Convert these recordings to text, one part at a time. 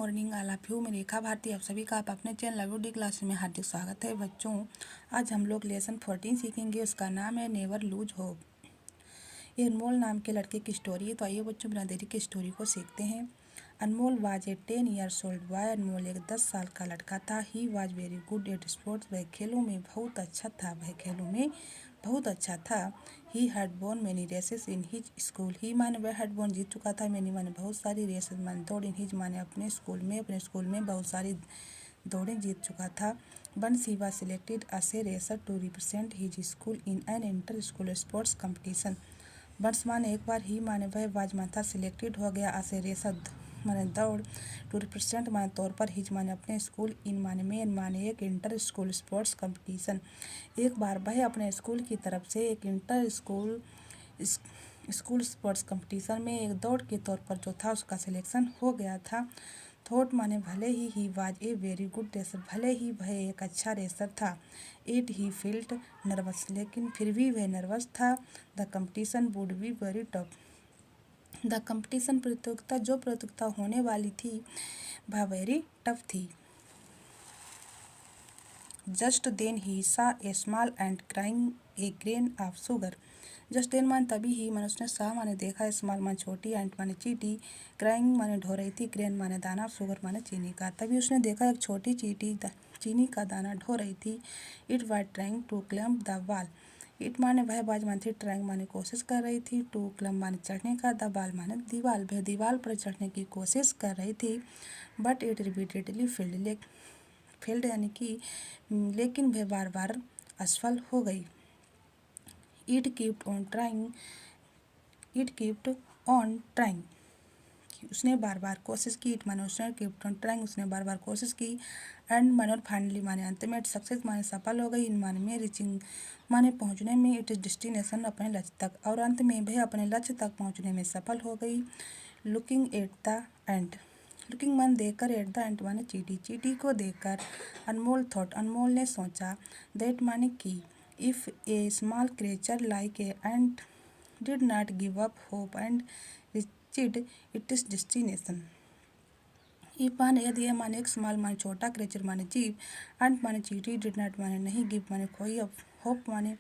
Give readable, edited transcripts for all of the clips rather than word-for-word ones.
Morning all of you. मैं रेखा भारती आप सभी का आप अपने चैनल लवली क्लास में हार्दिक स्वागत है। बच्चों, आज हम लोग लेसन 14 सीखेंगे। उसका नाम है नेवर लूज होप। ये अनमोल नाम के लड़के की स्टोरी है। तो आइए बच्चों, बिना देरी की स्टोरी को सीखते हैं। Anmol was a 10 years old boy. Anmol एक 10 साल का लड़का था। He was very good at sports. वह खेलों में बहुत अच्छा था। He had won many races in his school. He माने वह हैड बोन जीत चुका था। मैनी माने बहुत सारी रेसेस माने दौड़। इन हिज माने अपने स्कूल में बहुत सारी दौड़ें जीत चुका था। Once he was selected as a racer to represent his school in an inter school sports competition. Once माने एक बार, ही माने वह, वाज माने था, सिलेक्टेड हो गया, एज ए रेसर माने दौड़, टू रिप्रेजेंट माने तौर पर, हिज माने अपने स्कूल, इन माने में, माने एक इंटर स्कूल स्पोर्ट्स कंपटीशन। एक बार वह अपने स्कूल की तरफ से एक इंटर स्कूल स्पोर्ट्स कंपटीशन में एक दौड़ के तौर पर जो था उसका सिलेक्शन हो गया था। थॉट माने भले he was a very good racer, भले ही वह एक अच्छा रेसर था। इट ही फील्ड नर्वस, लेकिन फिर भी वह नर्वस था। The competition would be very tough. The competition प्रतियोगिता होने वाली थी वह वेरी टफ थी। Just then he saw a small ant crying a grain of sugar. Just then मान तभी ही, माने उसने सा माने देखा, स्मॉल माने छोटी, एंड माने चीटी, क्राइंग माने ढो रही थी, ग्रेन माने दाना, शुगर माने चीनी का। तभी उसने देखा एक छोटी चीटी चीनी का दाना ढो रही थी। It was trying to climb the wall. It माने वह, बाज माने थी, ट्राइंग माने कोशिश कर रही थी, टू क्लाइंब माने चढ़ने का, द वॉल माने दीवार, वह दीवार पर चढ़ने की कोशिश कर रही थी। बट इट रिपीटेडली फेल्ड यानी कि लेकिन वह बार बार असफल हो गई। इट कीप्ड ऑन ट्राइंग, उसने बार बार कोशिश की। इट माने उसने, कीप्ड ऑन ट्राइंग उसने बार बार कोशिश की। एंड माने और फाइनली माने अंत में, सक्सेस माने सफल हो गई। इन माने में, रीचिंग माने पहुंचने में, इट डेस्टिनेशन अपने लक्ष्य तक, और अंत में वह अपने लक्ष्य तक पहुंचने में सफल हो गई। Looking at the end, looking माने देखकर, एट द एंड माने चीटी को देखकर, अनमोल थॉट अनमोल ने सोचा, दैट माने कि, if a small creature like a ant did not give up hope and reached its destination. If माने यदि, यह माने एक स्मॉल माने छोटा, क्रिएचर माने जीव, एंट माने चीटी, डिड नॉट माने नहीं, गिव माने खोई, होप माने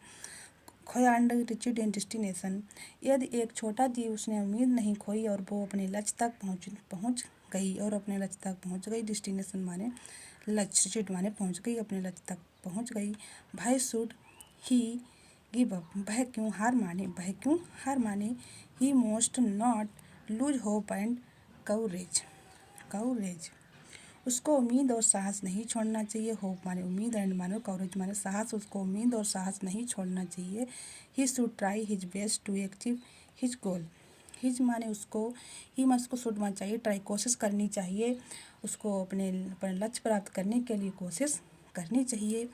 खोया, एंड रिच्ड इन डेस्टिनेशन, यदि एक छोटा जीव उसने उम्मीद नहीं खोई और वो अपने लक्ष्य तक पहुंच गई, और अपने लक्ष्य तक पहुंच गई, डेस्टिनेशन माने लक्ष्य, रिच्ड माने पहुंच गई, अपने लक्ष्य तक पहुंच गई। भाई शुड ही गिव अप, वह क्यों हार माने। He must not lose hope and courage, उसको उम्मीद और साहस नहीं छोड़ना चाहिए। होप माने उम्मीद, एंड माने कवरेज माने साहस, उसको उम्मीद और साहस नहीं छोड़ना चाहिए। He should try his best to achieve his goal. His माने उसको, ही माने उसको, शुड माने चाहिए, ट्राई कोशिश करनी चाहिए, उसको अपने लक्ष्य प्राप्त करने के लिए कोशिश करनी चाहिए।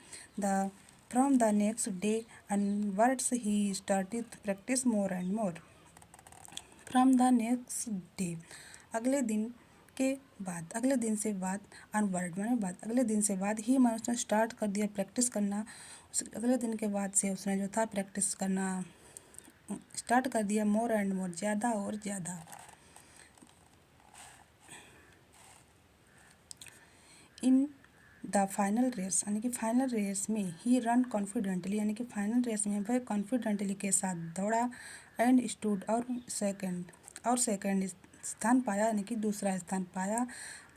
From the next day onwards he started to practice more and more. From the next day, अगले दिन से बाद, अनवर्ड माने बाद, अगले दिन से बाद, ही माने उसने स्टार्ट कर दिया प्रैक्टिस करना, अगले दिन के बाद से उसने जो था प्रैक्टिस करना स्टार्ट कर दिया। मोर एंड मोर, ज़्यादा और ज़्यादा। इन द फाइनल रेस, यानी कि फाइनल रेस में, ही रन कॉन्फिडेंटली, यानी कि फाइनल रेस में वह कॉन्फिडेंटली के साथ दौड़ा। एंड स्टूड, और सेकंड स्थान पाया, यानी कि दूसरा स्थान पाया।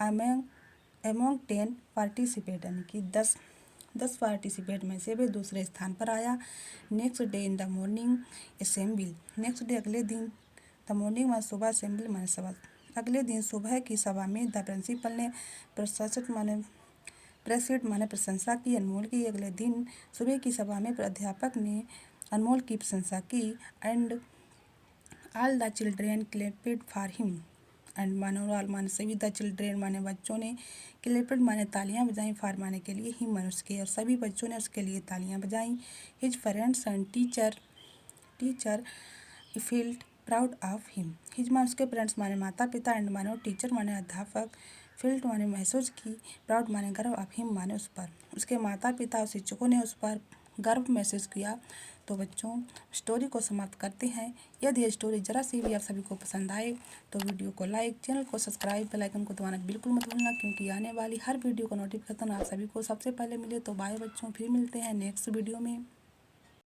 अमोंग 10 पार्टिसिपेट, यानी कि 10 पार्टिसिपेट में से वह दूसरे स्थान पर आया। Next day in the morning assembly, next day अगले दिन, द मॉर्निंग में सुबह, असेंबली माने सभा, अगले दिन सुबह की सभा में, द प्रिंसिपल ने प्रेसिड माने प्रशंसा की, अनमोल की। अगले दिन सुबह की सभा में अध्यापक ने अनमोल की प्रशंसा की। And all the children clapped for him, and माने ऑल माने सभी, द चिल्ड्रेन माने बच्चों ने, क्लैप्ड माने तालियां बजाई, फॉर माने के लिए, हिम माने उसके, और सभी बच्चों ने उसके लिए तालियां बजाई। His parents and teacher field proud of him. His माने उसके पेरेंट्स माने माता पिता, एंड माने और टीचर माने अध्यापक, फील्ड माने महसूस की, प्राउड माने गर्व, ऑफ हिम माने उस पर, उसके माता पिता और शिक्षकों ने उस पर गर्व महसूस किया। तो बच्चों स्टोरी को समाप्त करते हैं। यदि ये स्टोरी ज़रा सी भी आप सभी को पसंद आए तो वीडियो को लाइक, चैनल को सब्सक्राइब, बेल आइकन को दबाना बिल्कुल मत भूलना, क्योंकि आने वाली हर वीडियो का नोटिफिकेशन आप सभी को सबसे पहले मिले। तो बाय बच्चों, फिर मिलते हैं नेक्स्ट वीडियो में।